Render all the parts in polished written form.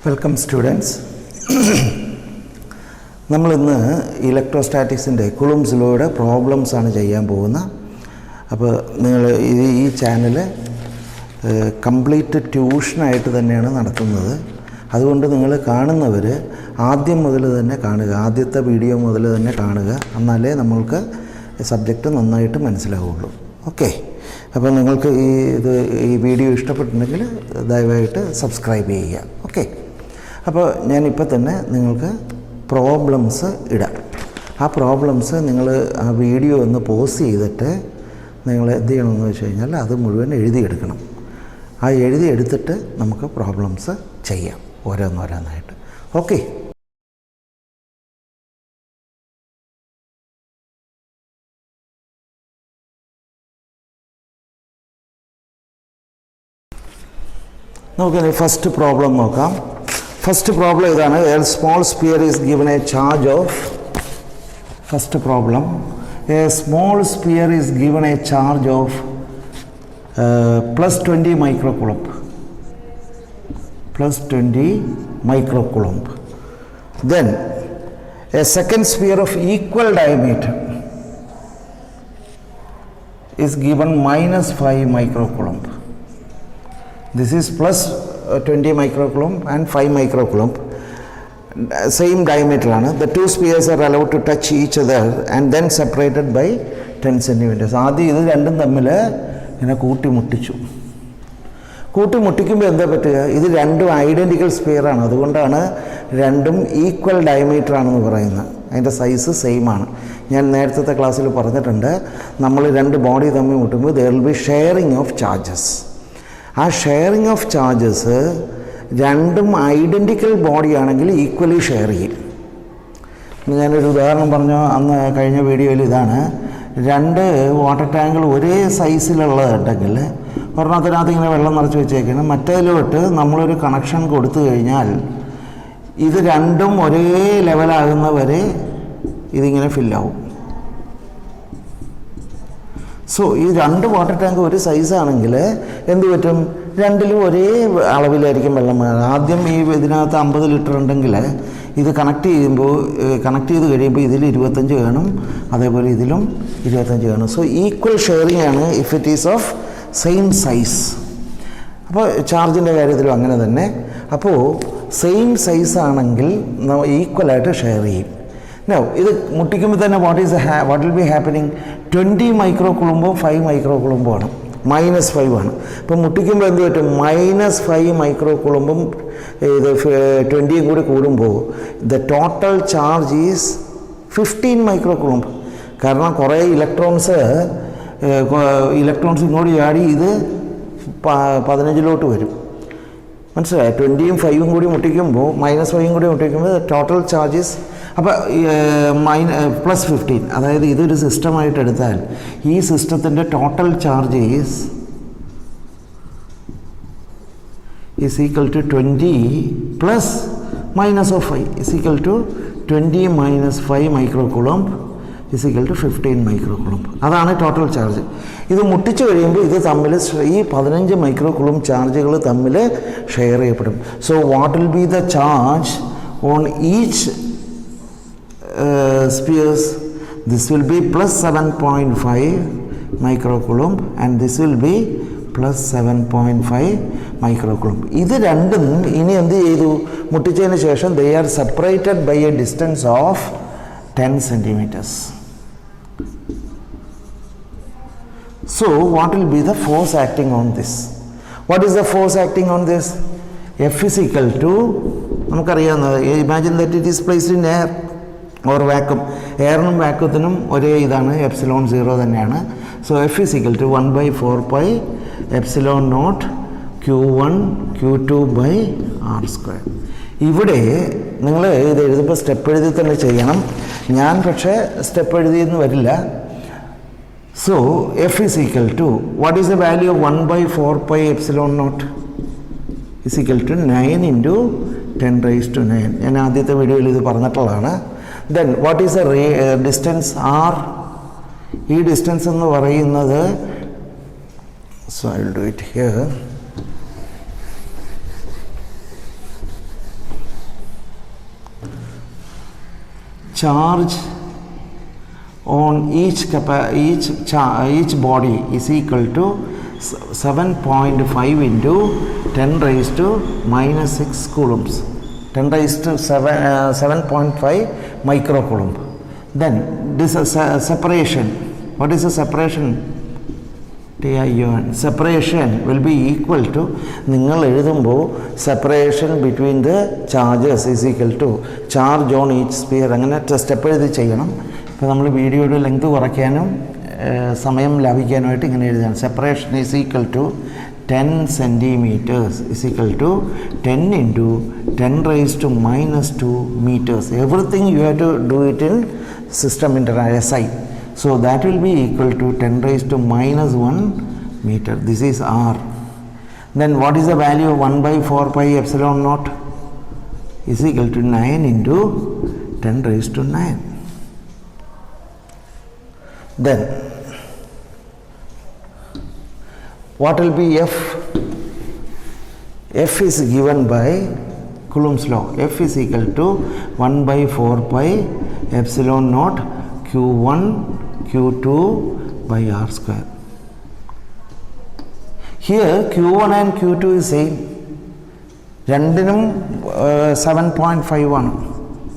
Welcome students. നമ്മളിന്ന് ഇലക്ട്രോസ്റ്റാറ്റിക്സിൻ്റെ കുളുംബ്സ് ലോയുടെ പ്രോബ്ലംസാണ് ചെയ്യാൻ പോകുന്നത്. അപ്പോൾ നിങ്ങൾ ഈ ചാനൽ കംപ്ലീറ്റ് ട്യൂഷനായിട്ട് തന്നെയാണ് നടത്തുന്നത്. അതുകൊണ്ട് നിങ്ങൾ കാണുന്നവർ ആദ്യം മുതൽ തന്നെ കാണുക, ആദ്യത്തെ വീഡിയോ മുതൽ തന്നെ കാണുക, എന്നാലേ നമ്മൾക്ക് സബ്ജക്റ്റ് നന്നായിട്ട് മനസ്സിലാവുള്ളൂ. ഓക്കെ, അപ്പോൾ നിങ്ങൾക്ക് ഈ വീഡിയോ ഇഷ്ടപ്പെട്ടിട്ടുണ്ടെങ്കിൽ ദയവായിട്ട് സബ്സ്ക്രൈബ് ചെയ്യുക. ഓക്കെ, അപ്പോൾ ഞാനിപ്പോൾ തന്നെ നിങ്ങൾക്ക് പ്രോബ്ലംസ് ഇടാം. ആ പ്രോബ്ലംസ് നിങ്ങൾ ആ വീഡിയോ ഒന്ന് പോസ് ചെയ്തിട്ട് നിങ്ങൾ എന്ത് ചെയ്യണമെന്ന് വെച്ച് കഴിഞ്ഞാൽ അത് മുഴുവൻ എഴുതിയെടുക്കണം. ആ എഴുതിയെടുത്തിട്ട് നമുക്ക് പ്രോബ്ലംസ് ചെയ്യാം ഓരോന്നോരോന്നായിട്ട്. ഓക്കെ, നമുക്ക് ഫസ്റ്റ് പ്രോബ്ലം നോക്കാം. ഫസ്റ്റ് പ്രോബ്ലം ഇതാണ്. A small sphere is given a charge of first problem a small sphere is given a charge of +20 microcoulomb. +20 microcoulomb. Then a second sphere of equal diameter is given -5 microcoulomb. This is +20 microcoulomb and 5 microcoulomb. Same diameter ആണ്. The two spheres are allowed to touch each other and then separated by 10 centimeters. ആദ്യം ഇത് രണ്ടും തമ്മിൽ ഇങ്ങനെ കൂട്ടിമുട്ടിക്കുമ്പോൾ എന്താ പറ്റുക? ഇത് രണ്ടും ഐഡൻറ്റിക്കൽ സ്പിയറാണ്. അതുകൊണ്ടാണ് രണ്ടും ഈക്വൽ ഡയമീറ്റർ ആണെന്ന് പറയുന്നത്. അതിൻ്റെ സൈസ് സെയിം ആണ്. ഞാൻ നേരത്തെ ക്ലാസ്സിൽ പറഞ്ഞിട്ടുണ്ട്, നമ്മൾ രണ്ട് ബോഡി തമ്മിൽ മുട്ടുമ്പോൾ there will be sharing of charges. ആ ഷെയറിങ് ഓഫ് ചാർജസ് രണ്ടും ഐഡൻറ്റിക്കൽ ബോഡി ആണെങ്കിൽ ഈക്വലി ഷെയർ ചെയ്യും. ഞാനൊരു ഉദാഹരണം പറഞ്ഞു അന്ന് കഴിഞ്ഞ വീഡിയോയിൽ. ഇതാണ്, രണ്ട് വാട്ടർ ടാങ്കുകൾ ഒരേ സൈസിലുള്ളതുണ്ടെങ്കിൽ ഒരെണ്ണത്തിനകത്ത് ഇങ്ങനെ വെള്ളം നിറച്ച് വെച്ചേക്കണം, മറ്റേതിലോട്ട് നമ്മളൊരു കണക്ഷൻ കൊടുത്തു കഴിഞ്ഞാൽ ഇത് രണ്ടും ഒരേ ലെവലാകുന്നവരെ ഇതിങ്ങനെ ഫില്ലാവും. സോ ഈ രണ്ട് വാട്ടർ ടാങ്ക് ഒരു സൈസാണെങ്കിൽ എന്ത് പറ്റും? രണ്ടിലും ഒരേ അളവിലായിരിക്കും വെള്ളം. ആദ്യം ഇതിനകത്ത് 50 ലിറ്റർ ഉണ്ടെങ്കിൽ ഇത് കണക്ട് ചെയ്ത് കഴിയുമ്പോൾ ഇതിൽ 25 കാണും, അതേപോലെ ഇതിലും 25 കാണും. സോ ഈക്വൽ ഷെയറിംഗ് ആണ് if it is of same size. അപ്പോൾ ചാർജിൻ്റെ കാര്യത്തിലും അങ്ങനെ തന്നെ. അപ്പോൾ സെയിം സൈസ് ആണെങ്കിൽ ഈക്വലായിട്ട് ഷെയർ ചെയ്യും. ഇത് മുട്ടിക്കുമ്പോൾ തന്നെ വാട്ട് വിൽ ബി ഹാപ്പനിങ്? 20 മൈക്രോകുളുംബോ 5 മൈക്രോകുളുംബോ ആണ്, -5 ആണ്. അപ്പം മുട്ടിക്കുമ്പോൾ എന്ത് പറ്റും? -5 മൈക്രോകുളുംബും ഇത് 20യും കൂടി കൂടുമ്പോൾ ദ ടോട്ടൽ ചാർജ് ഈസ് 15 മൈക്രോകുളുംബ്. കാരണം കുറേ ഇലക്ട്രോൺസ് ഇങ്ങോട്ട് ചാടി ഇത് 15 വരും. മനസ്സിലായി? 20യും 5ഉം കൂടി മുട്ടിക്കുമ്പോൾ -5ഉം കൂടി മുട്ടിക്കുമ്പോൾ ടോട്ടൽ ചാർജസ് അപ്പോൾ +15. അതായത് ഇതൊരു സിസ്റ്റമായിട്ട് എടുത്താൽ ഈ സിസ്റ്റത്തിൻ്റെ total charge is equal to 20 + -5 is equal to 20 - 5 microcoulomb is equal to 15 microcoulomb. അതാണ് ടോട്ടൽ ചാർജ്. ഇത് മുട്ടിച്ച് കഴിയുമ്പോൾ ഇത് തമ്മിൽ ഈ 15 മൈക്രോകുളംബ് ചാർജുകൾ തമ്മിൽ ഷെയർ ചെയ്യപ്പെടും. So what will B the charge on each spheres? This will be +7.5 microcoulomb and this will be +7.5 microcoulomb. ഇത് രണ്ടും ഇനി എന്ത് ചെയ്തു? മുട്ടിച്ചതിന് ശേഷം they are separated by a distance of 10 centimeters. So what will be the force acting on this? What is the force acting on this? F is equal to, നമുക്കറിയാവുന്നത്, imagine that it is placed in air or vacuum. എയറിനും വാക്യൂത്തിനും ഒരേ ഇതാണ്, ε0 തന്നെയാണ്. So F is equal to 1/4πε0 Q1 Q2/r². ഇവിടെ നിങ്ങൾ ഇത് എഴുതുമ്പോൾ step എഴുതി തന്നെ ചെയ്യണം. ഞാൻ പക്ഷേ സ്റ്റെപ്പ് എഴുതിയെന്ന് വരില്ല. So F is equal to, what is the value of 1/4πε0? is equal to 9 × 10⁻⁹. ഞാൻ ആദ്യത്തെ വീഡിയോയിൽ ഇത് പറഞ്ഞിട്ടുള്ളതാണ്. Then what is the distance r? ഈ ഡിസ്റ്റൻസ് എന്ന് പറയുന്നത്, so I will do it here. charge on each body is equal to 7.5 into 10 raised to minus 6 coulombs, 10 raised to 7.5 microcoulomb. Then this is separation. What is the separation? Separation will be equal to, നിങ്ങൾ എഴുതുമ്പോൾ separation between the charges is equal to charge on each sphere. അങ്ങനെ step എഴുതി ചെയ്യണം. ഇപ്പോൾ നമ്മൾ വീഡിയോയുടെ length കുറയ്ക്കാനും സമയം ലാഭിക്കാനുമായിട്ട് ഇങ്ങനെ എഴുതുകയാണ്. Separation is equal to 10 centimeters is equal to 10 into 10 raised to minus 2 meters. Everything you have to do it in system SI. So that will be equal to 10 raised to minus 1 meter. This is R. Then what is the value of 1 by 4 pi epsilon naught? Is equal to 9 into 10 raised to 9. Then what will be F? F is given by Coulomb's law. F is equal to 1 by 4 pi epsilon naught Q1 Q2 by R square. Here Q1 and Q2 is same. രണ്ടിനും 7.5 ആണ്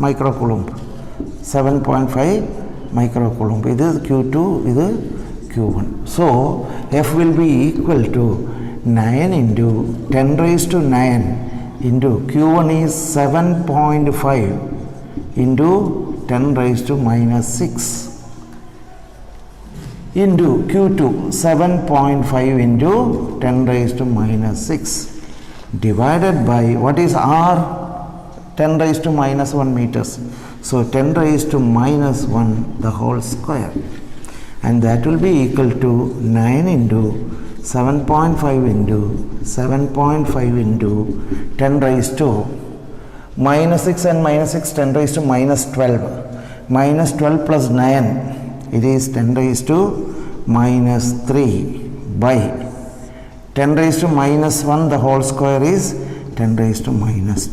മൈക്രോകൂളംബ്. 7.5 microcoulomb. This is Q2, this is Q1. So F will be equal to 9 into 10 raised to 9 into Q1 is 7.5 into 10 raised to minus 6 into Q2 7.5 into 10 raised to minus 6 divided by what is R? 10 raised to minus 1 meters. So 10 raised to minus 1 the whole square, and that will be equal to 9 into 7.5 into 7.5 into 10 raised to minus 6 and minus 6, 10 raised to minus 12. Minus 12 plus 9, it is 10 raised to minus 3 by 10 raised to minus 1 the whole square is 10 raised to minus 2.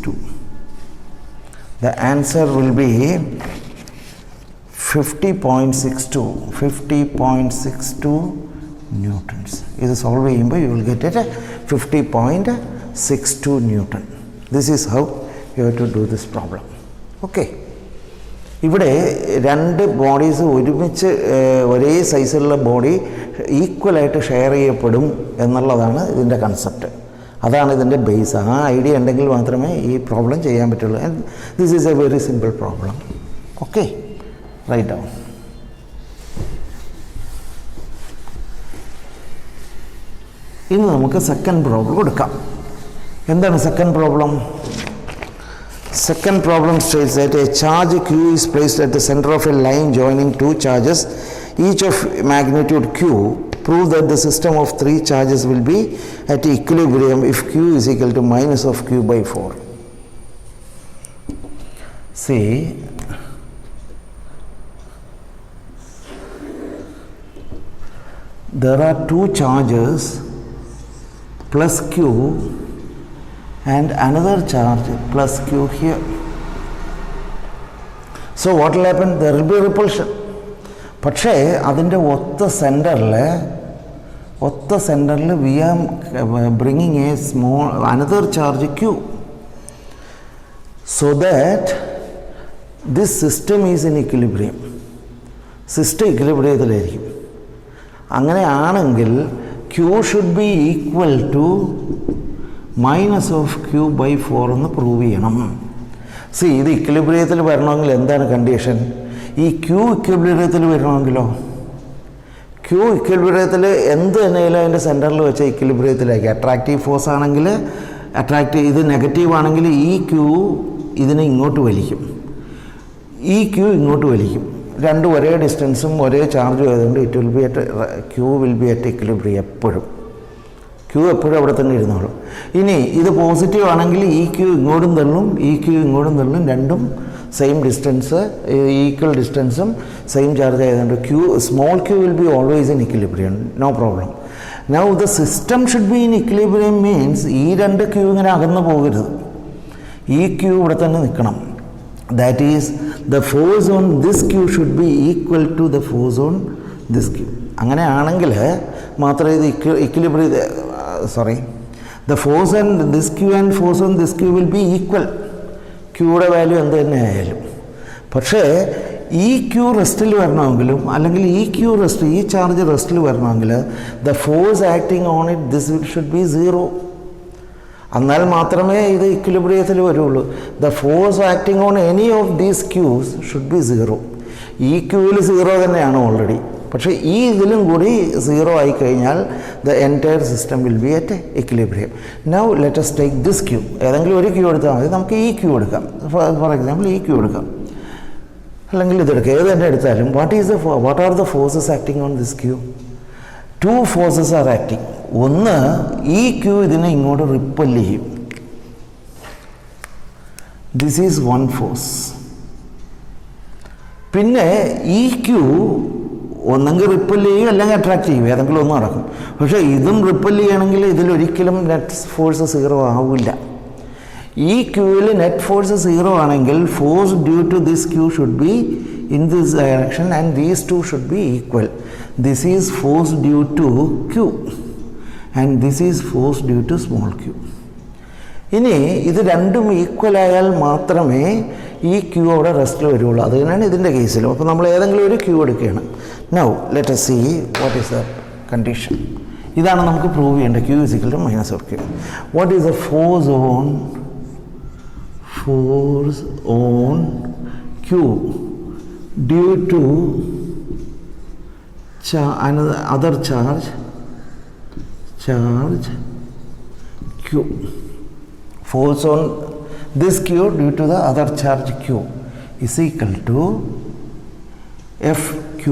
The answer will be 50.62 newtons. This is solve ചെയ്യുമ്പോൾ you will get it 50.62 Newton. This is how you have to do this problem. Okay. ഇവിടെ രണ്ട് bodies ഒരുമിച്ച് ഒരേ സൈസിലുള്ള body ഈക്വലായിട്ട് share ചെയ്യപ്പെടും എന്നുള്ളതാണ് ഇതിൻ്റെ concept. അതാണ് ഇതിൻ്റെ ബേസ്. ആ ഐഡിയ ഉണ്ടെങ്കിൽ മാത്രമേ ഈ പ്രോബ്ലം ചെയ്യാൻ പറ്റുള്ളൂ. And this is a very simple problem. Okay, write down. ഇനി നമുക്ക് സെക്കൻഡ് പ്രോബ്ലം എടുക്കാം. എന്താണ് second problem? Second problem states that a charge Q is placed at the center of a line joining two charges, each of magnitude Q. Prove that the system of three charges will be at equilibrium if Q is equal to minus of Q by 4. See, there are two charges plus Q and another charge plus Q here. So what will happen? There will be repulsion. പക്ഷേ അതിൻ്റെ ഒത്ത സെൻറ്ററിൽ we are bringing a small another charge Q, so that this system is in equilibrium. System ഇക്വിലിബ്രിയത്തിലായിരിക്കും. അങ്ങനെയാണെങ്കിൽ Q should be equal to minus of Q by 4 എന്ന് prove ചെയ്യണം. C, ഇത് ഇക്വിലിബ്രിയത്തിൽ വരണമെങ്കിൽ എന്താണ് കണ്ടീഷൻ? ഈ ക്യൂ ഇക്വിലിബ്രിയത്തിൽ വരണമെങ്കിലോ, ക്യൂ ഇക്വിലിബ്രിയത്തിൽ എന്ത് തന്നെയാലും അതിൻ്റെ സെൻറ്ററിൽ വെച്ച ഇക്വിലിബ്രിയത്തിലേക്ക് അട്രാക്റ്റീവ് ഫോഴ്സ് ആണെങ്കിൽ ഇത് നെഗറ്റീവ് ആണെങ്കിൽ ഈ ക്യൂ ഇതിനെ ഇങ്ങോട്ട് വലിക്കും, ഈ ക്യൂ ഇങ്ങോട്ട് വലിക്കും. രണ്ടും ഒരേ ഡിസ്റ്റൻസും ഒരേ ചാർജും ആയതുകൊണ്ട് Q will be at equilibrium. എപ്പോഴും ക്യൂ എപ്പോഴും അവിടെ തന്നെ ഇരുന്നോളും. ഇനി ഇത് പോസിറ്റീവ് ആണെങ്കിൽ ഈ ക്യൂ ഇങ്ങോട്ടും തള്ളും, ഈ ക്യൂ ഇങ്ങോട്ടും തള്ളും. രണ്ടും സെയിം ഡിസ്റ്റൻസ്, ഈക്വൽ ഡിസ്റ്റൻസും സെയിം ചാർജ് ആയതുകൊണ്ട് small Q will be always in equilibrium, no problem. Now the system should be in equilibrium means ഈ രണ്ട് ക്യൂ ഇങ്ങനെ അകന്നു പോകരുത്, ഈ ക്യൂ ഇവിടെ തന്നെ നിൽക്കണം. That is the force on this q should be equal to the force on this q. അങ്ങനെയാണെങ്കിൽ മാത്രമേ ഇത് equilibrium the force on this q and force on this q will be equal. ക്യൂയുടെ value എന്ത് തന്നെ ആയാലും. പക്ഷേ ഈ Q റെസ്റ്റിൽ വരണമെങ്കിലും അല്ലെങ്കിൽ ഈ ചാർജ് റെസ്റ്റിൽ വരണമെങ്കിൽ the force acting on it this should be 0. എന്നാൽ മാത്രമേ ഇത് ഇക്വിലിബ്രിയത്തിൽ വരുള്ളൂ. The force acting on any of these Qs should be 0. ഈ ക്യൂവിൽ 0 തന്നെയാണ് ഓൾറെഡി. പക്ഷേ ഈ ഇതിലും കൂടി 0 ആയിക്കഴിഞ്ഞാൽ the entire system will be at equilibrium. Now let us take this Q. ഏതെങ്കിലും ഒരു ക്യൂ എടുത്താൽ മതി. നമുക്ക് ഈ ക്യൂ എടുക്കാം. ഫോർ എക്സാമ്പിൾ ഈ ക്യൂ എടുക്കാം, അല്ലെങ്കിൽ ഇതെടുക്കുക. ഏത് തന്നെ എടുത്താലും what are the forces acting on this Q? 2 forces are acting. ഒന്ന്, ഈ ക്യൂ ഇതിനെ ഇങ്ങോട്ട് റിപ്പൽ ചെയ്യും. This is 1 force. പിന്നെ ഈ ക്യൂ ഒന്നെങ്കിൽ റിപ്പൽ ചെയ്യും അല്ലെങ്കിൽ അട്രാക്ട് ചെയ്യും, ഏതെങ്കിലും ഒന്ന് നടക്കും. പക്ഷേ ഇതും റിപ്പൽ ചെയ്യണമെങ്കിൽ ഇതിലൊരിക്കലും നെറ്റ് ഫോഴ്സ് 0 ആവില്ല. ഈ ക്യൂവിൽ നെറ്റ് ഫോഴ്സ് 0 ആണെങ്കിൽ force due to this Q should be in this direction and these two should be equal. This is force due to Q and this is force due to small Q. ഇനി ഇത് രണ്ടും equal ആയാൽ മാത്രമേ ഈ Q അവിടെ റെസ്റ്റിൽ വരുള്ളൂ. അത് തന്നെയാണ് ഇതിൻ്റെ കേസിലും. അപ്പോൾ നമ്മൾ ഏതെങ്കിലും ഒരു ക്യൂ എടുക്കുകയാണ്. Now let us see what is the condition. ഇതാണ് നമുക്ക് പ്രൂവ് ചെയ്യേണ്ടത്. Q is equal to minus of Q. What is the force on Q due to other charge q. Force on this q due to the other charge q is equal to fq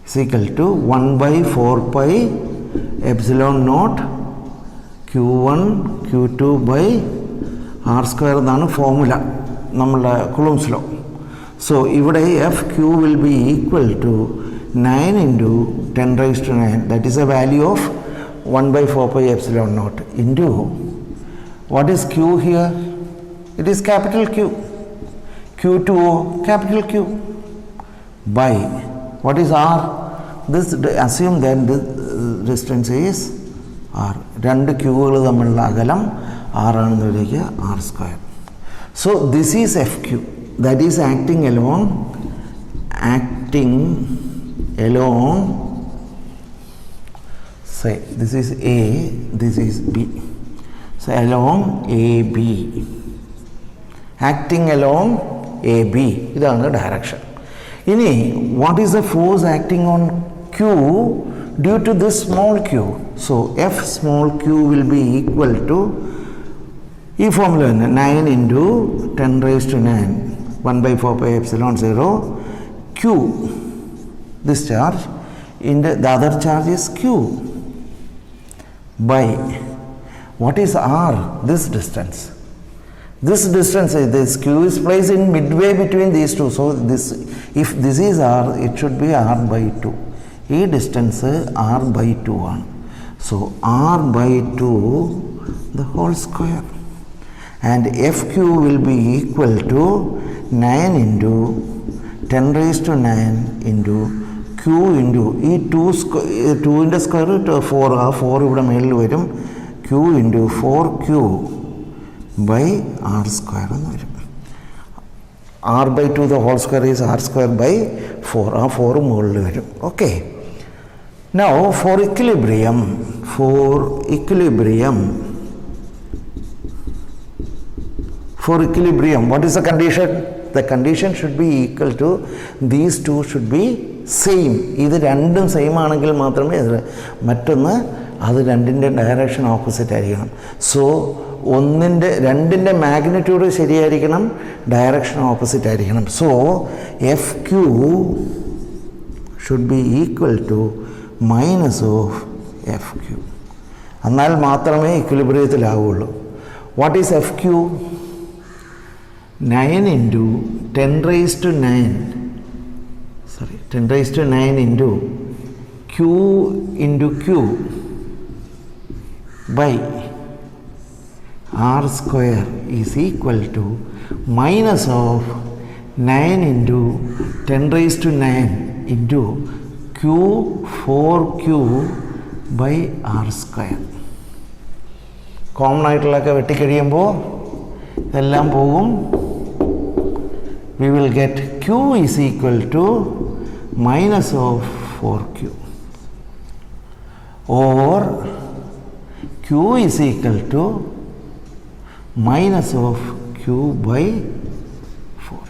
is equal to 1 by 4 pi epsilon naught q1 q2 by r square എന്നാണ് formula നമ്മളുടെ കുളൂംസ് law. So ഇവിടെ fq will be equal to 9 into 10 raised to 9, that is a value of 1 by 4 pi epsilon naught into what is q here? It is capital Q. Q2O capital Q by what is R? This assume that this distance is R. രണ്ട് ക്യൂകൾ തമ്മിലുള്ള അകലം R ആണെന്ന് വിളിക്കുക, R square. So this is FQ, that is acting along say this is A, this is B. So along AB, acting along AB, ഇതാണ് direction. ഇനി what is the force acting on Q due to this small q? So F small q will be equal to ഈ formula തന്നെ 9 into 10 raised to 9 1 by 4 pi epsilon 0 q, this charge in the other charge is q by what is r? This distance. This distance, this q is placed in midway between these two. So this, if this is r, it should be r by 2. ഈ distance r by 2 ആണ്. So r by 2 the whole square and fq will be equal to 9 into 10 raised to 9 into q into ഈ 2ൻ്റെ square 4, ആ 4 ഇവിടെ മേളിൽ വരും, q into 4q by r square എന്ന് വരും. r by 2 the whole square is r square by 4, ആ 4 മുകളിൽ വരും. Okay. Now for equilibrium, what is the condition? The condition should be equal to these two should be same. ഇത് രണ്ടും same ആണെങ്കിൽ മാത്രമേ മറ്റൊന്ന് അത് രണ്ടിൻ്റെ ഡയറക്ഷൻ ഓപ്പോസിറ്റ് ആയിരിക്കണം. സോ രണ്ടിൻ്റെ മാഗ്നിറ്റ്യൂഡ് ശരിയായിരിക്കണം, ഡയറക്ഷൻ ഓപ്പോസിറ്റ് ആയിരിക്കണം. So F Q should be equal to minus of F Q. എന്നാൽ മാത്രമേ ഇക്വിലിബ്രിയത്തിലാവുള്ളൂ. What is F Q? 9 into 10 raised to 9 into q into q by r square is equal to minus of 9 into 10 raised to 9 into Q 4Q by R square. Common ആയിട്ടുള്ളതൊക്കെ വെട്ടിക്കഴിയുമ്പോൾ ഇതെല്ലാം പോകും. We will get Q is equal to minus of 4Q, or Q is equal to minus of Q by 4.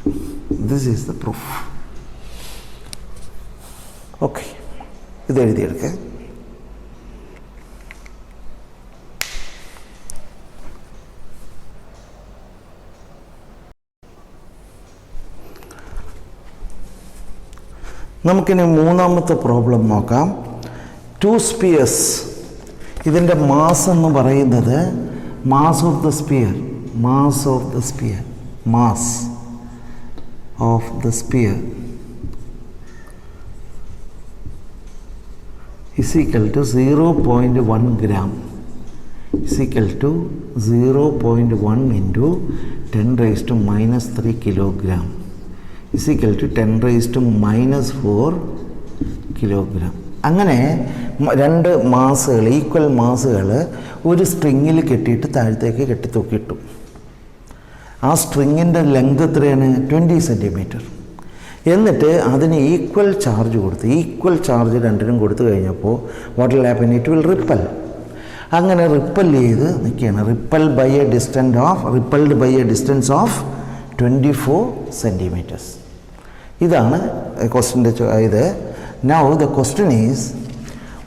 This is the proof. Okay, ഇത് എഴുതിയെടുക്കുക. നമുക്കിനി മൂന്നാമത്തെ problem നോക്കാം. 2 spheres. ഇതിൻ്റെ mass എന്ന് പറയുന്നത് mass of the sphere is equal to 0.1 gram is equal to 0.1 into 10 raised to minus 3 kilogram is equal to 10 raised to minus 4 kilogram. അങ്ങനെ രണ്ട് മാസുകൾ, equal മാസുകൾ ഒരു സ്ട്രിങ്ങിൽ കെട്ടിയിട്ട് താഴത്തേക്ക് കെട്ടിത്തൂക്കിയിട്ടു. ആ സ്ട്രിങ്ങിൻ്റെ ലെങ്ത് എത്രയാണ്? 20 സെൻറ്റിമീറ്റർ. എന്നിട്ട് അതിന് ഈക്വൽ ചാർജ് കൊടുത്ത്, ഈക്വൽ ചാർജ് രണ്ടിനും കൊടുത്തു കഴിഞ്ഞപ്പോൾ what will happen? It will repel. അങ്ങനെ റിപ്പൽ ചെയ്ത് നിൽക്കുകയാണ്. Repelled by a distance of 24 centimetres. ഇതാണ് ക്വസ്റ്റ്യൻ്റെ ഇത്. Now the question is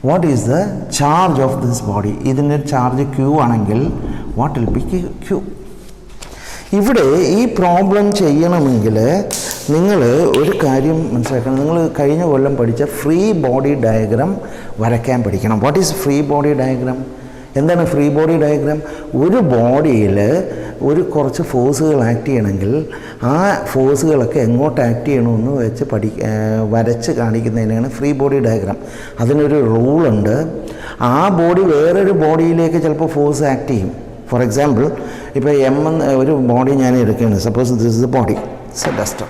what is the charge of this body? ഇതിൻ്റെ ചാർജ് Q ആണെങ്കിൽ വാട്ട് വിൽ ബി Q? ഇവിടെ ഈ പ്രോബ്ലം ചെയ്യണമെങ്കിൽ നിങ്ങൾ ഒരു കാര്യം മനസ്സിലാക്കണം. നിങ്ങൾ കഴിഞ്ഞ കൊല്ലം പഠിച്ച ഫ്രീ ബോഡി ഡയഗ്രാം വരയ്ക്കാൻ പഠിക്കണം. What is free body diagram? എന്താണ് ഫ്രീ ബോഡി ഡയഗ്രാം? ഒരു ബോഡിയിൽ ഒരു കുറച്ച് ഫോഴ്സുകൾ ആക്ട് ചെയ്യണമെങ്കിൽ ആ ഫോഴ്സുകളൊക്കെ എങ്ങോട്ട് ആക്ട് ചെയ്യണമെന്ന് വെച്ച് വരച്ച് കാണിക്കുന്നതിനാണ് ഫ്രീ ബോഡി ഡയഗ്രാം. അതിനൊരു റൂളുണ്ട്. ആ ബോഡി വേറൊരു ബോഡിയിലേക്ക് ചിലപ്പോൾ ഫോഴ്സ് ആക്ട് ചെയ്യും. ഫോർ എക്സാമ്പിൾ, ഇപ്പോൾ ഒരു ബോഡി ഞാൻ എടുക്കുകയാണ്. Suppose this is the body, it's A Duster.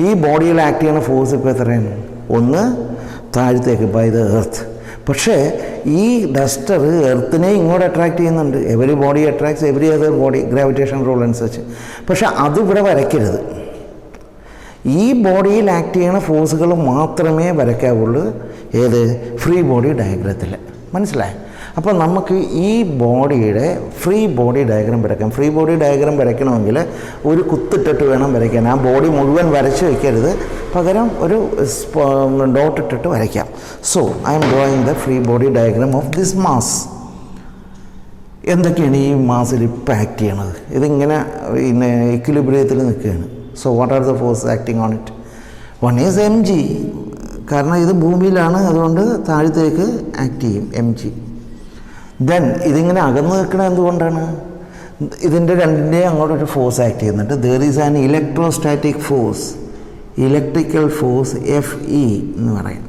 ഈ ബോഡിയിൽ ആക്ട് ചെയ്യുന്ന ഫോഴ്സ് ഇപ്പോൾ എത്രയാണ്? ഒന്ന് താഴത്തേക്ക് ബൈ ദ എർത്ത്. പക്ഷേ ഈ ഡസ്റ്റർ എർത്തിനെ ഇങ്ങോട്ട് അട്രാക്ട് ചെയ്യുന്നുണ്ട്. Every body attracts every other body, gravitation rule അനുസരിച്ച്. പക്ഷേ അതിവിടെ വരയ്ക്കരുത്. ഈ ബോഡിയിൽ ആക്ട് ചെയ്യുന്ന ഫോഴ്സുകൾ മാത്രമേ വരയ്ക്കാവുള്ളൂ. ഏത്? ഫ്രീ ബോഡി ഡയഗ്രത്തിൽ. മനസ്സിലായി? അപ്പോൾ നമുക്ക് ഈ ബോഡിയുടെ ഫ്രീ ബോഡി ഡയഗ്രാം വരയ്ക്കാം. ഫ്രീ ബോഡി ഡയഗ്രാം വരയ്ക്കണമെങ്കിൽ ഒരു കുത്തിട്ടിട്ട് വേണം വരയ്ക്കാൻ. ആ ബോഡി മുഴുവൻ വരച്ച് വയ്ക്കരുത്, പകരം ഒരു ഡോട്ട് ഇട്ടിട്ട് വരയ്ക്കാം. So I M drawing the free body diagram of this mass. എന്തൊക്കെയാണ് ഈ മാസിൽ ഇപ്പോൾ ആക്ട് ചെയ്യണത്? ഇതിങ്ങനെ ഇക്വിലിബ്രിയത്തിൽ നിൽക്കുകയാണ്. So what are the force acting on it? One is mg, കാരണം ഇത് ഭൂമിയിലാണ്, അതുകൊണ്ട് താഴത്തേക്ക് ആക്ട് ചെയ്യും mg. ദെൻ ഇതിങ്ങനെ അകന്ന് നിൽക്കണത് എന്തുകൊണ്ടാണ്? ഇതിൻ്റെ രണ്ടിൻ്റെയും അങ്ങോട്ടൊരു ഫോഴ്സ് ആക്ട് ചെയ്യുന്നുണ്ട്. There is an electrostatic force, electrical force Fe എന്ന് പറയും.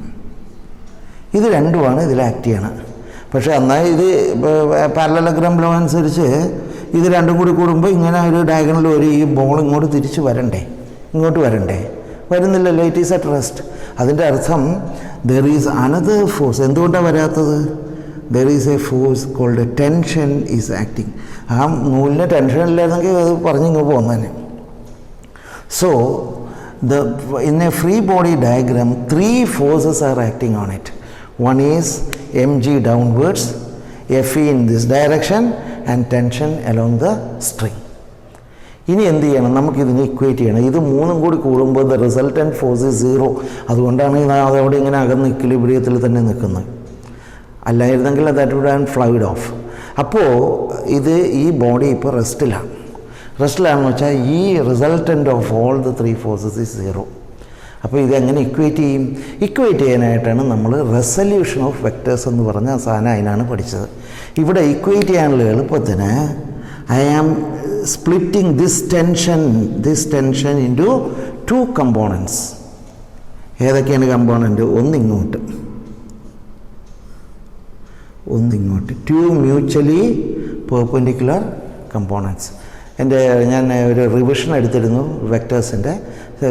ഇത് രണ്ടുമാണ് ഇതിൽ ആക്ട് ചെയ്യണത്. പക്ഷേ എന്നാൽ ഇത് പാരലലോഗ്രാം ലോ അനുസരിച്ച് ഇത് രണ്ടും കൂടി കൂടുമ്പോൾ ഇങ്ങനെ ഒരു ഡയഗണൽ ഒരു ഈ ബോൾ ഇങ്ങോട്ട് തിരിച്ച് വരണ്ടേ? ഇങ്ങോട്ട് വരണ്ടേ? വരുന്നില്ലല്ലോ. It is at rest. അതിൻ്റെ അർത്ഥം ദർ ഈസ് അനദർ ഫോഴ്സ്. എന്തുകൊണ്ടാണ് വരാത്തത്? There is a force called tension is acting. ആ നൂലിന് ടെൻഷൻ ഇല്ലായിരുന്നെങ്കിൽ അത് പറഞ്ഞിങ്ങ് പോകുന്നതന്നെ. So in a free body diagram, 3 forces are acting on it. One is mg downwards, Fe in this direction, and tension along the string. ഇനി എന്ത് ചെയ്യണം? നമുക്കിതിനെ ഇക്വേറ്റ് ചെയ്യണം. ഇത് മൂന്നും കൂടി കൂടുമ്പോൾ ദ റിസൾട്ടൻറ്റ് ഫോഴ്സ് ഇസ് 0. അതുകൊണ്ടാണ് അതവിടെ ഇങ്ങനെ അകന്ന് ഇക്വിലിബ്രിയത്തിൽ തന്നെ നിൽക്കുന്നത്. അല്ലായിരുന്നെങ്കിൽ that would have flied off. അപ്പോൾ ഇത് ഈ ബോഡി ഇപ്പോൾ റെസ്റ്റിലാണെന്ന് വെച്ചാൽ ഈ resultant of all the 3 forces is 0. അപ്പോൾ ഇതെങ്ങനെ ഇക്വേറ്റ് ചെയ്യും? ഇക്വേറ്റ് ചെയ്യാനായിട്ടാണ് നമ്മൾ റെസല്യൂഷൻ ഓഫ് വെക്ടേഴ്സ് എന്ന് പറഞ്ഞ സാധനം അതിനാണ് പഠിച്ചത്. ഇവിടെ ഇക്വേറ്റ് ചെയ്യാനുള്ള എളുപ്പത്തിന് I am splitting this tension into 2 components. ഏതൊക്കെയാണ് കമ്പോണൻറ്റ്? ഒന്നിങ്ങോട്ട്, 2 mutually perpendicular components. ഞാൻ ഒരു റിവിഷൻ എടുത്തിരുന്നു വെക്ടേഴ്സിൻ്റെ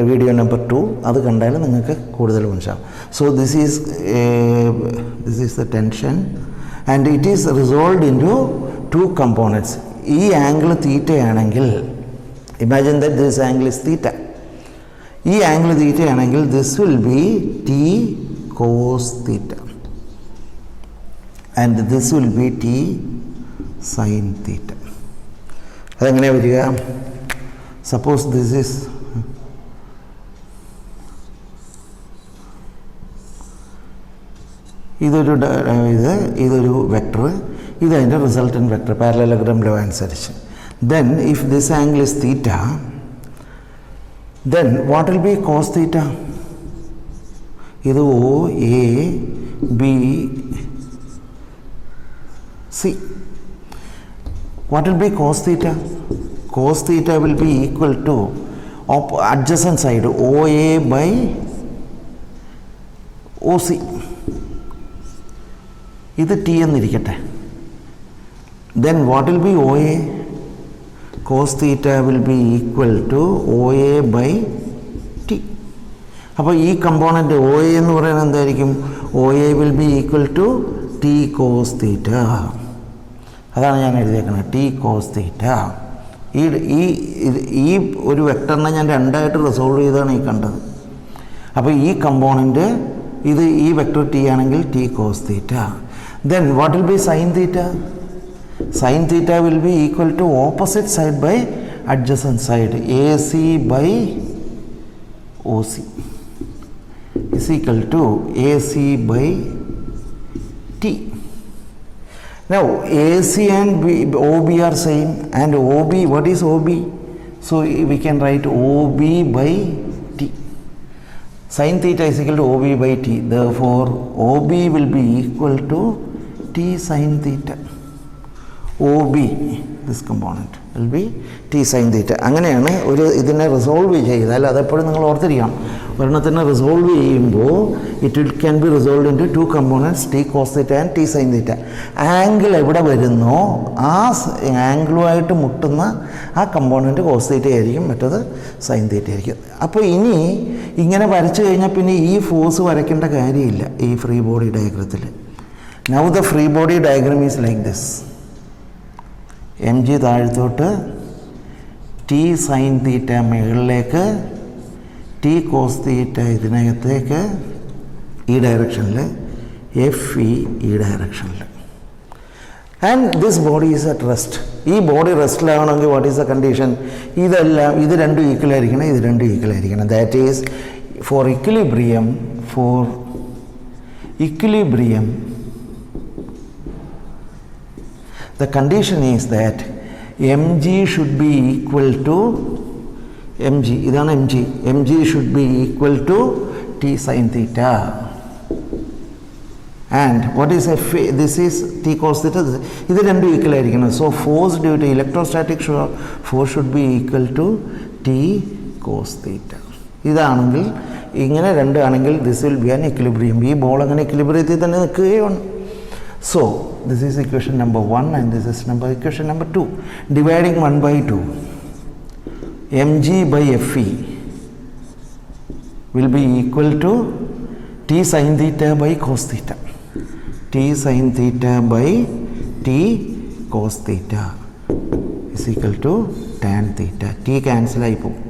വീഡിയോ നമ്പർ 2, അത് കണ്ടാൽ നിങ്ങൾക്ക് കൂടുതൽ മനസ്സിലാവും. So this is the tension and it is resolved into 2 components. ഈ ആംഗിൾ തീറ്റയാണെങ്കിൽ, imagine that this angle is theta. ഈ ആംഗിൾ തീറ്റയാണെങ്കിൽ this will be T cos theta and this will be T sine theta. അതെങ്ങനെയാണ് വരിക? Suppose this is ഇതൊരു vector, ഇതതിൻ്റെ resultant vector parallelogram law അനുസരിച്ച്. Then if this angle is theta, then what will be cos theta? ഇത് O A B C. What will be cos theta? Cos theta will be equal to adjacent side OA by OC. ഇത് T എന്നിരിക്കട്ടെ. Then what will be OA? Cos theta will be equal to OA by T. അപ്പോൾ ഈ component OA എന്ന് പറയുന്നത് എന്തായിരിക്കും? OA will be equal to T cos theta. അതാണ് ഞാൻ എഴുതിയേക്കുന്നത്, T cos theta. ഈ ഒരു വെക്ടറിനെ ഞാൻ രണ്ടായിട്ട് റിസോൾവ് ചെയ്താണ് ഈ കണ്ടത്. അപ്പോൾ ഈ കമ്പോണൻറ്റ് ഈ വെക്ടർ T ആണെങ്കിൽ T cos theta. Then what will be sin theta? Sin theta will be equal to opposite side by adjacent side AC by OC is equal to AC by T. Now AC and OB are same, and OB, what is OB? So we can write OB by T. Sin theta is equal to OB by T. Therefore OB will be equal to T sin theta. OB, this component will be T sin theta. അങ്ങനെയാണ് ഇതിനെ resolve ചെയ്താൽ, അതെപ്പോഴും നിങ്ങൾ ഓർത്തിരിക്കണം. ഒരെണ്ണത്തിനെ resolve ചെയ്യുമ്പോൾ it can be resolve into 2 components, T cos theta and T sin theta. Angle എവിടെ വരുന്നോ ആ ആംഗിളുമായിട്ട് മുട്ടുന്ന ആ കമ്പോണൻറ്റ് cos theta ആയിരിക്കും, മറ്റത് sin theta ആയിരിക്കും. അപ്പോൾ ഇനി ഇങ്ങനെ വരച്ചു കഴിഞ്ഞാൽ പിന്നെ ഈ ഫോഴ്സ് വരയ്ക്കേണ്ട കാര്യമില്ല ഈ ഫ്രീ ബോഡി ഡയഗ്രത്തിൽ. Now the free body diagram is like this. mg താഴത്തോട്ട്, T sin theta മുകളിലേക്ക്, T cos theta ഇതിനകത്തേക്ക്, ഈ ഡയറക്ഷനിൽ, FE ഈ ഡയറക്ഷനിൽ. And this body is at rest. ഈ ബോഡി റെസ്റ്റിലാവണമെങ്കിൽ വാട്ട് ഈസ് ദ കണ്ടീഷൻ? ഇത് രണ്ടും ഈക്വൽ ആയിരിക്കണം. That is for equilibrium, the condition is that mg should be equal to ഇതാണ് mg should be equal to T sin theta. And what is FA? This is T cos theta. ഇത് രണ്ടും equal ആയിരിക്കണം. So force due to electrostatic force should be equal to T cos theta. ഇതാണെങ്കിൽ, ഇങ്ങനെ രണ്ടാണെങ്കിൽ this will be an equilibrium. ഈ ball അങ്ങനെ ഇക്വിലിബ്രിയത്തിൽ തന്നെ നിൽക്കുകയാണ്. So this is equation number 1 and this is equation number 2. Dividing 1 by 2, mg by fe will be equal to T sin theta by cos theta. T sin theta by T cos theta is equal to tan theta. T cancel ആയി പോകും.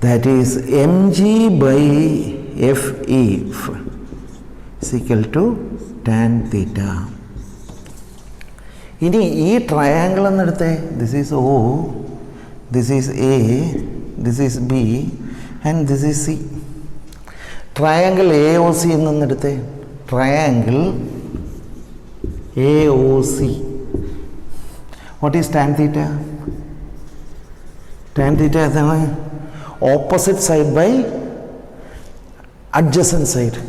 That is mg by fe is equal to tan theta. ഇനി ഈ triangle എന്നെടുത്തേ, this is O, this is A, this is B and this is C. Triangle AOC എന്നെടുത്തേ, triangle AOC. What is tan theta? tan theta എന്താണ്? Opposite side by adjacent side.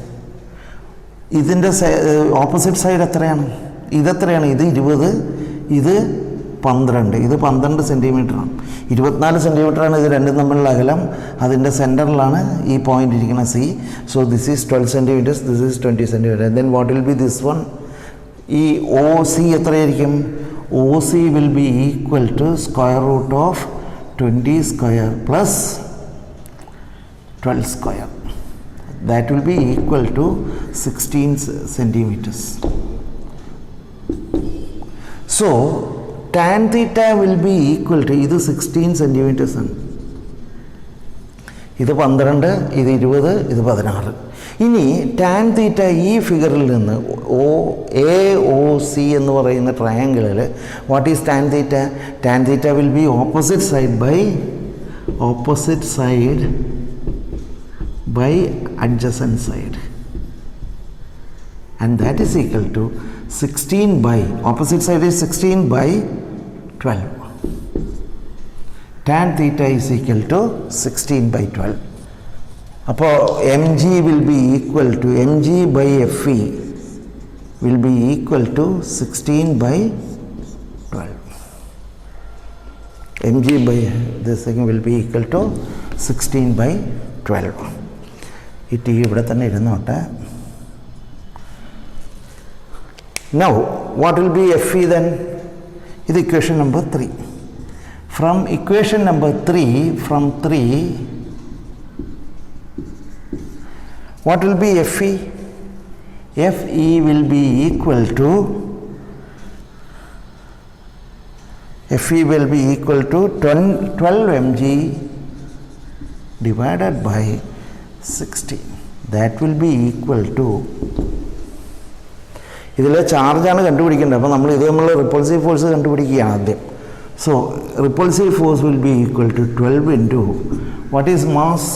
ഇതിൻ്റെ opposite side എത്രയാണ്? ഇതെത്രയാണ്? ഇത് 20, ഇത് 12. ഇത് 12 സെൻറ്റിമീറ്ററാണ്. 24 സെൻറ്റിമീറ്ററാണ് ഇത് രണ്ടും തമ്മിലുള്ള അകലം. അതിൻ്റെ സെൻറ്ററിലാണ് ഈ പോയിൻ്റ് ഇരിക്കുന്നത് C. So this is 12 centimetres, this is 20 centimetre. Then what will B this one? ഈ OC എത്രയായിരിക്കും? OC will be equal to square root of 20 square plus 12 square. That will be equal to 16 centimeters. So tan theta will be equal to ഇത് 16 centimeters ആണ്, ഇത് 12, ഇത് 20, ഇത് 16. ഇനി tan theta ഈ ഫിഗറിൽ നിന്ന് AOC എന്ന് പറയുന്ന ട്രയാങ്കിളിൽ what is tan theta? Tan theta will be opposite side by adjacent side, and that is equal to 16 by opposite side is 16 by 12. Tan theta is equal to 16 by 12. അപ്പോൾ mg will be equal to mg by fe will be equal to 16 by 12. mg by this thing will be equal to 16 by 12. ഈ T ഇവിടെ തന്നെ ഇരുന്നോട്ടെ. Now what will be fe then? ഇത് equation number 3. From equation number 3, what will be fe? Fe will be equal to 12 mg divided by 16. That will be equal to, ഇതിൽ ചാർജാണ് കണ്ടുപിടിക്കേണ്ടത്. അപ്പോൾ നമ്മൾ repulsive force കണ്ടുപിടിക്കുകയാണ് ആദ്യം. So repulsive force will be equal to 12 into what is mass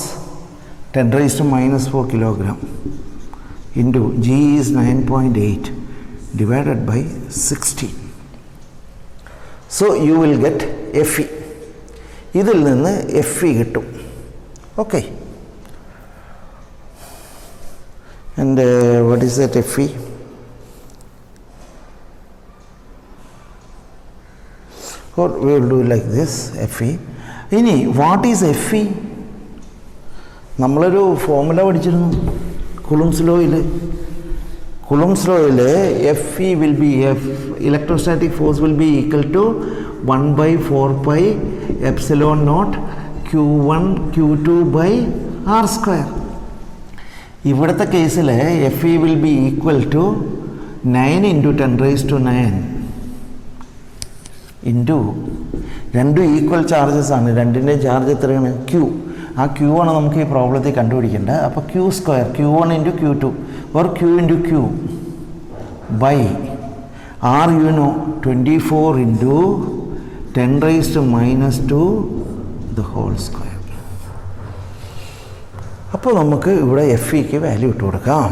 10⁻⁻⁴ kilogram into G is 9.8 divided by 16. So you will get Fe. ഇതിൽ നിന്ന് Fe കിട്ടും. Okay. And what is that Fe? Or we will do like this Fe. ഇനി what is Fe? നമ്മളൊരു formula പഠിച്ചിരുന്നു Coulomb's ലോയിൽ. Fe will be electrostatic force will be equal to 1/4πε0 Q1 Q2 by R square. ഇവിടുത്തെ കേസിൽ Fe will be equal to 9 into 10⁻⁹ into രണ്ടും equal charges ആണ്. രണ്ടിൻ്റെയും charge എത്രയാണ്? Q. ആ Q ആണ് നമുക്ക് ഈ പ്രോബ്ലത്തിൽ കണ്ടുപിടിക്കേണ്ടത്. അപ്പോൾ Q square Q1 into Q2 or Q into Q by R 24 into 10⁻² the whole square. അപ്പോൾ നമുക്ക് ഇവിടെ Feക്ക് വാല്യൂ ഇട്ട് കൊടുക്കാം.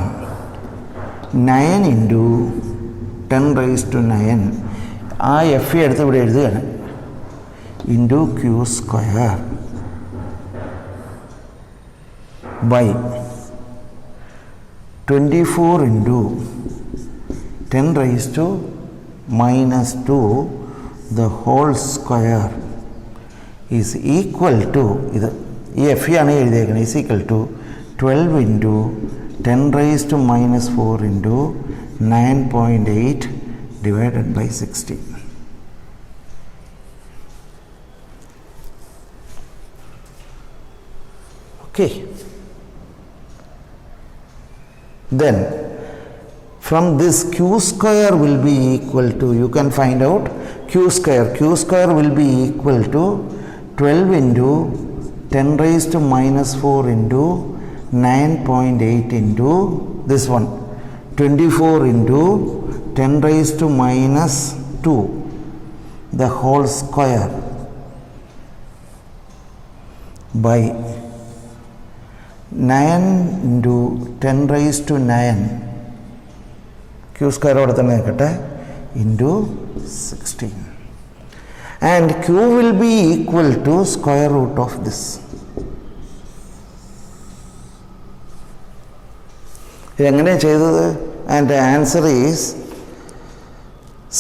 9 ഇൻറ്റു 10⁻⁹ ആ Fe എടുത്ത് ഇവിടെ എഴുതുകയാണ് into Q square by 24 into 10⁻² the whole square is equal to, ഇത് ഈ Fe ആണ് എഴുതിയേക്കുന്നത്, is equal to 12 into 10⁻⁻⁴ into 9.8 divided by 16. Okay. Then from this Q square will be equal to, you can find out Q square will be equal to 12 into 10⁻⁻⁴ into 9.8 into this one 24 into 10⁻², the whole square by 9 into 10⁻⁹ Q square അവിടെ തന്നെ നിൽക്കട്ടെ into 16, and Q will be equal to square root of this. ഇതെങ്ങനെയാണ് ചെയ്തത്? and the answer is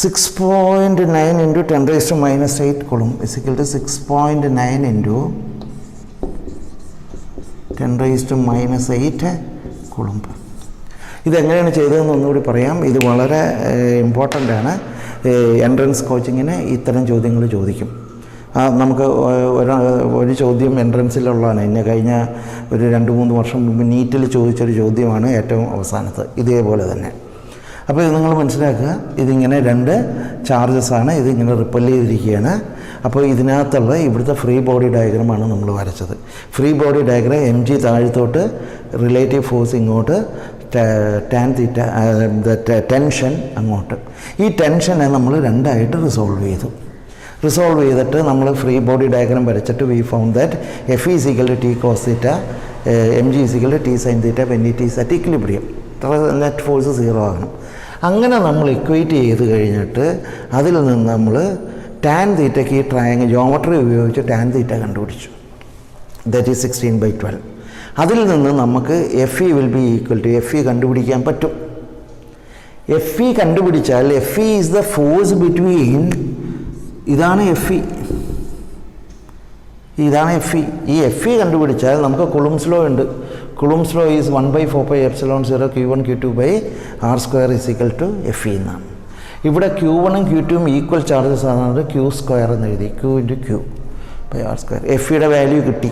6.9 into 10⁻⁻8 coulomb is equal to 6.9 into 10⁻⁻8 coulomb. ഇതെങ്ങനെയാണ് ചെയ്തതെന്ന് ഒന്നുകൂടി പറയാം. ഇത് വളരെ ഇമ്പോർട്ടൻ്റ് ആണ്. എൻട്രൻസ് കോച്ചിങ്ങിന് ഇത്തരം ചോദ്യങ്ങൾ ചോദിക്കും. നമുക്ക് ഒരു ചോദ്യം എൻട്രൻസിലുള്ളതാണ്. ഇന്ന് കഴിഞ്ഞ ഒരു 2-3 വർഷം മുമ്പ് നീറ്റിൽ ചോദിച്ചൊരു ചോദ്യമാണ് ഏറ്റവും അവസാനത്ത്, ഇതേപോലെ തന്നെ. അപ്പോൾ ഇത് നിങ്ങൾ മനസ്സിലാക്കുക, ഇതിങ്ങനെ 2 ചാർജസാണ്, ഇതിങ്ങനെ റിപ്പൽ ചെയ്തിരിക്കുകയാണ്. അപ്പോൾ ഇതിനകത്തുള്ള ഇവിടുത്തെ ഫ്രീ ബോഡി ഡയഗ്രമാണ് നമ്മൾ വരച്ചത്. ഫ്രീ ബോഡി ഡയഗ്രം mg താഴത്തോട്ട്, റിലേറ്റീവ് ഫോഴ്സ് ഇങ്ങോട്ട്, ടാൻ തീറ്റ ടെൻഷൻ അങ്ങോട്ട്. ഈ ടെൻഷനെ നമ്മൾ 2ആയിട്ട് റിസോൾവ് ചെയ്തിട്ട് നമ്മൾ ഫ്രീ ബോഡി ഡയഗ്രം വരച്ചിട്ട് V found that F is equal to T cos theta, mg is equal to T sin theta when it is at equilibrium. Net force 0 ആകണം. അങ്ങനെ നമ്മൾ equate ചെയ്ത് കഴിഞ്ഞിട്ട് അതിൽ നിന്ന് നമ്മൾ ടാൻ തീറ്റയ്ക്ക് ഈ ട്രയാങ്കിൾ ജോമെട്രി ഉപയോഗിച്ച് ടാൻ തീറ്റ കണ്ടുപിടിച്ചു. That is 16/12. അതിൽ നിന്ന് നമുക്ക് FE will be equal to FE കണ്ടുപിടിക്കാൻ പറ്റും. FE കണ്ടുപിടിച്ചാൽ FE is the force between, ഇതാണ് FE, ഇതാണ് FE. ഈ FE കണ്ടുപിടിച്ചാൽ നമുക്ക് കുളുംസ് ലോ ഉണ്ട്. Coulomb's law is 1/4πε0 Q1 Q2/r² is equal to FE എന്നാണ്. ഇവിടെ Q1ഉം Q2ഉം ഈക്വൽ ചാർജസ് ആണ്, Q² എന്ന് എഴുതി, Q/Q/r². FEയുടെ വാല്യൂ കിട്ടി,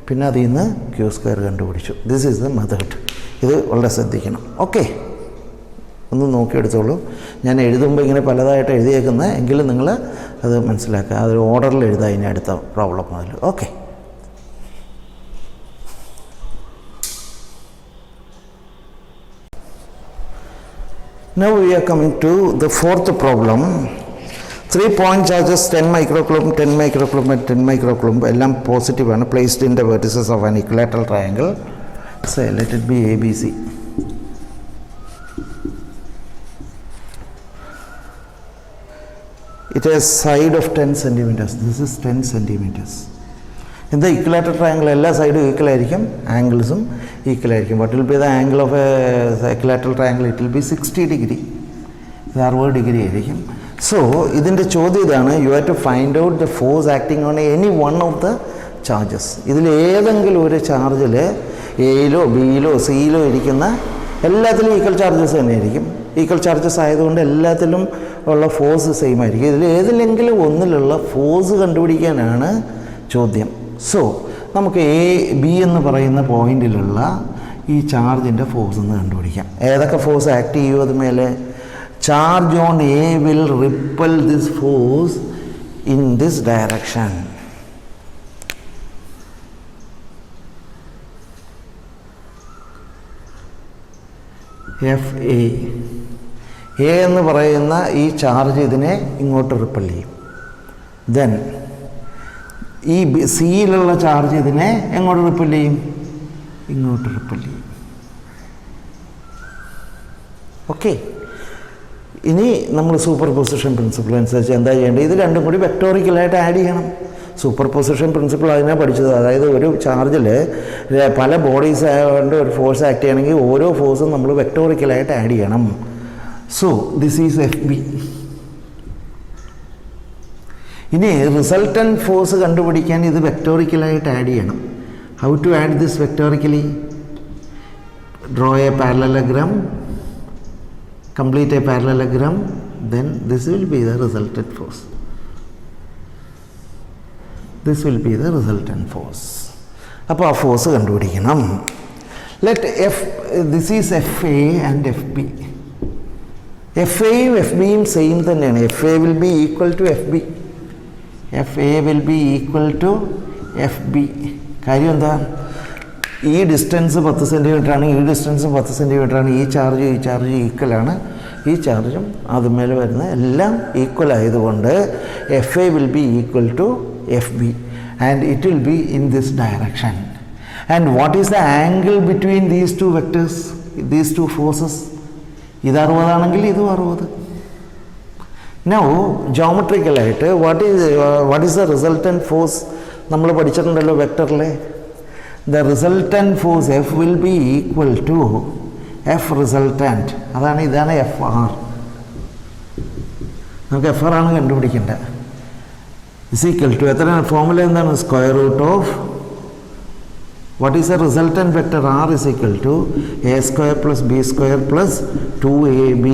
പിന്നെ അതിൽ നിന്ന് Q² കണ്ടുപിടിച്ചു. This is the method. ഇത് വളരെ ശ്രദ്ധിക്കണം. ഓക്കെ, ഒന്ന് നോക്കിയെടുത്തോളൂ. ഞാൻ എഴുതുമ്പോൾ ഇങ്ങനെ പലതായിട്ട് എഴുതിയേക്കുന്നത്, എങ്കിലും നിങ്ങൾ അത് മനസ്സിലാക്കുക. അതൊരു ഓർഡറിൽ എഴുതാം ഇനി അടുത്ത പ്രോബ്ലം മുതൽ. Okay, now we are coming to the 4th problem. 3 point charges 10 microcoulomb, 10 microcoulomb and 10 microcoulomb എല്ലാം പോസിറ്റീവ് ആണ്, placed in the vertices of an equilateral triangle. So let it be ABC. It has side of 10 centimeters. This is 10 centimeters. In the equilateral triangle, എല്ലാ സൈഡും equal ആയിരിക്കും, ആംഗിൾസും equal ആയിരിക്കും. What will be the angle of a equilateral triangle? It will be 60 degree. ഇത് 60 degree ആയിരിക്കും. So ഇതിൻ്റെ ചോദ്യം ഇതാണ്, you have to find out the force acting on any one of the charges. ഇതിൽ ഏതെങ്കിലും ഒരു ചാർജിൽ എയിലോ ബിയിലോ സിയിലോ ഇരിക്കുന്ന എല്ലാത്തിലും ഈക്വൽ ചാർജസ് തന്നെ ആയിരിക്കും. ഈക്വൽ ചാർജസ് ആയതുകൊണ്ട് എല്ലാത്തിലും ഉള്ള ഫോഴ്സ് സെയിം ആയിരിക്കും. ഇതിൽ ഏതിലെങ്കിലും ഒന്നിലുള്ള ഫോഴ്സ് കണ്ടുപിടിക്കാനാണ് ചോദ്യം. സോ നമുക്ക് B എന്ന് പറയുന്ന പോയിന്റിലുള്ള ഈ ചാർജിൻ്റെ ഫോഴ്സ് ഒന്ന് കണ്ടുപിടിക്കാം. ഏതൊക്കെ ഫോഴ്സ് ആക്ട് ചെയ്യുമോ അതുമേലെ? Charge on A will repel this force in this direction. FA എന്ന് പറയുന്ന ഈ ചാർജ് ഇതിനെ ഇങ്ങോട്ട് റിപ്പൽ ചെയ്യും. ദെൻ ഈ സിയിലുള്ള ചാർജ് ഇതിനെ എങ്ങോട്ട് റിപ്പൽ ചെയ്യും? ഇങ്ങോട്ട് റിപ്പൽ ചെയ്യും. ഓക്കെ, ഇനി നമ്മൾ സൂപ്പർ പൊസിഷൻ പ്രിൻസിപ്പിൾ അനുസരിച്ച് എന്താ ചെയ്യേണ്ടത്? ഇത് രണ്ടും കൂടി വെക്ടോറിക്കലായിട്ട് ആഡ് ചെയ്യണം. സൂപ്പർ പൊസിഷൻ പ്രിൻസിപ്പിൾ അതിനെ പഠിച്ചത്. അതായത് ഒരു ചാർജിൽ പല ബോഡീസ് ആയതുകൊണ്ട് ഒരു ഫോഴ്സ് ആക്ട് ചെയ്യണമെങ്കിൽ ഓരോ ഫോഴ്സും നമ്മൾ വെക്ടോറിക്കലായിട്ട് ആഡ് ചെയ്യണം. So this is FB. ഇനി റിസൾട്ടൻറ്റ് ഫോഴ്സ് കണ്ടുപിടിക്കാൻ ഇത് വെക്ടോറിക്കലായിട്ട് ആഡ് ചെയ്യണം. How to add this vectorically? Draw a parallelogram, complete a parallelogram, then this will be the resultant force. This will be the resultant force. അപ്പോൾ ആ force കണ്ടുപിടിക്കണം. Let this is FA and FB. FAയും FBയും same തന്നെയാണ്. FA will be equal to FB. FA will be equal to FB. കാര്യം എന്താ? ഈ distance 10 സെൻറ്റിമീറ്ററാണ്, ഈ ഡിസ്റ്റൻസും 10 സെൻറ്റിമീറ്ററാണ്. ഈ ചാർജ് ഈക്വലാണ്. ഈ ചാർജും അതുമേലെ വരുന്ന എല്ലാം ഈക്വൽ ആയതുകൊണ്ട് FA will be equal to FB and it will be in this direction. And what is the angle between these two vectors, these two forces? ഇത് 60 ആണെങ്കിൽ ഇതും 60. നൗ ജോമെട്രിക്കലായിട്ട് what is the resultant force നമ്മൾ പഠിച്ചിട്ടുണ്ടല്ലോ വെക്ടറിലെ. The resultant force F will be equal to F resultant. ഇതാണ് FR. നമുക്ക് FR ആണ് കണ്ടുപിടിക്കേണ്ടത്. is equal to എത്രയാണ് ഫോർമുല? എന്താണ്? Square root of what is the resultant vector? R is equal to A square plus B square plus 2AB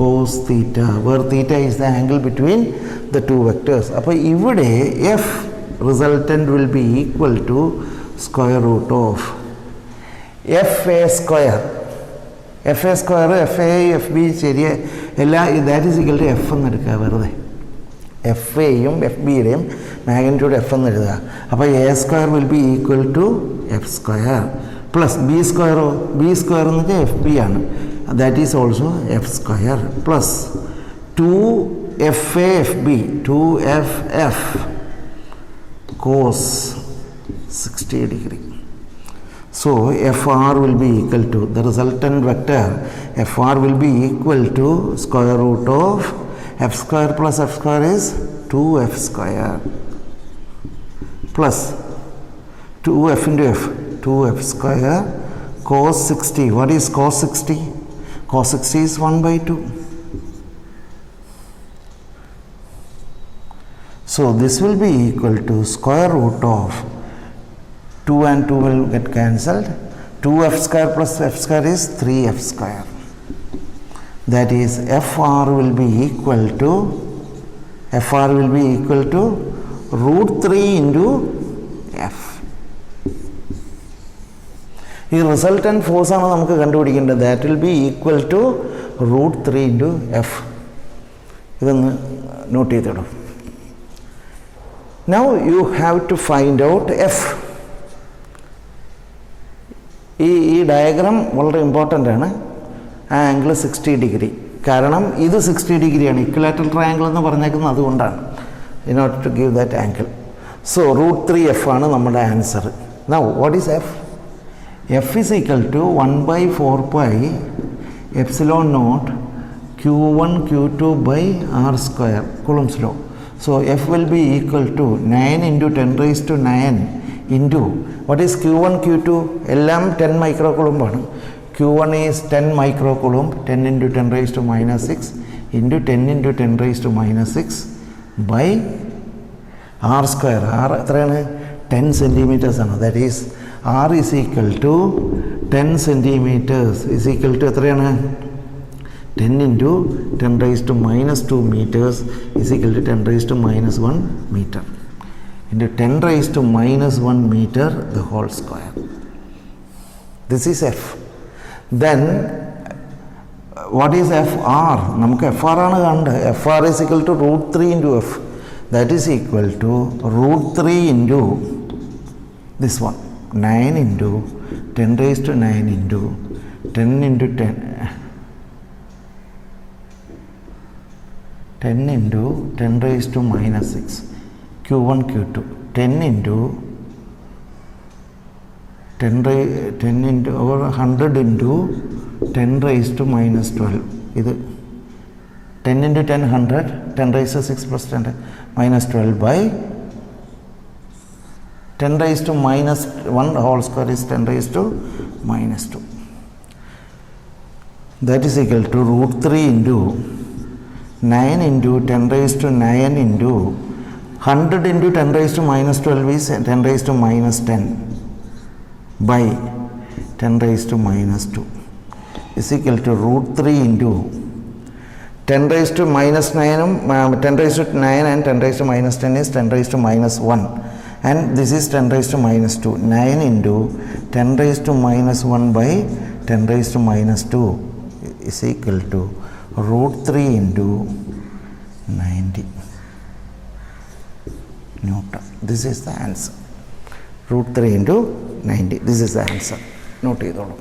cos theta, where theta is the angle between the two vectors. അപ്പോൾ ഇവിടെ f resultant will be equal to square root of fa square. fa square, fa, fb ശരിയ എല്ലാ that is equal to f എന്ന് എടുക്കുക വെറുതെ. FAയും FBയുടെയും magnitude f എന്ന് എഴുതുക. അപ്പോൾ a square will be equal to f square plus b സ്ക്വയറോ, b square എന്ന് വെച്ചാൽ FB ആണ്, that is also f square plus 2FA FB, 2FF cos 60 degree. So FR will be equal to, the resultant vector FR will be equal to square root of f square plus f square is 2f square plus 2f into f, 2f square cos 60. What is cos 60? Cos 60 is 1 by 2. So this will be equal to square root of 2 and 2 will get cancelled. 2f square plus f square is 3f square. That is FR will be equal to root 3 into f. ഈ resultant ഫോഴ്സാണ് നമുക്ക് കണ്ടുപിടിക്കേണ്ടത്. That will be equal to root 3 into F. ഇതൊന്ന് note ചെയ്തിടും. Now you have to find out F. ഈ diagram വളരെ important ആണ്. ആ ആംഗിൾ 60 ഡിഗ്രി, കാരണം ഇത് 60 ഡിഗ്രിയാണ്. ഇക്വലാറ്ററൽ ട്രയാങ്കിൾ എന്ന് പറഞ്ഞേക്കുന്നത് അതുകൊണ്ടാണ്, in order to give that angle. So root 3f ആണ് നമ്മുടെ answer. Now what is F? f is equal to 1 by 4 pi epsilon naught q1 q2 by r square, Coulomb's law. So f will be equal to 9 into 10 raised to 9 into, what is q1 q2? എല്ലാം 10 microcoulomb ആണ്. q1 is 10 microcoulomb, 10 into 10 raised to minus 6 into 10 into 10 raised to minus 6 by r square. r എത്രയാണ്? 10 centimeters ആണ്. That is r is equal to 10 centimeters is equal to എത്രയാണ്? 10 into 10 raised to minus 2 meters is equal to 10 raised to minus 1 meter into 10 raised to minus 1 meter the whole square. This is f. Then what is fr? നമുക്ക് fr ആണ് കാണേണ്ടത്. fr is equal to root 3 into f. That is equal to root 3 into this one, 9 into 10 raised to 9 into 10 into 10 into 10 raised to minus 6 q1 q2, 10 into 10 into or 100 into 10 raised to minus 12. ഇത് 10 into 10 100, 10 raised to 6 plus 10 minus 12 by 10 raised to minus 1 whole square is 10 raised to minus 2. That is equal to root 3 into 9 into 10 raised to 9 into 100 into 10 raised to minus 12 is 10 raised to minus 10 by 10 raised to minus 2 is equal to root 3 into 10 raised to minus 9, 10 raised to 9 and 10 raised to minus 10 is 10 raised to minus 1. And this is 10 raised to minus 2. 9 into 10 raised to minus 1 by 10 raised to minus 2 is equal to root 3 into 90 Newton. This is the answer. Root 3 into 90. This is the answer. Note ചെയ്തോളൂ.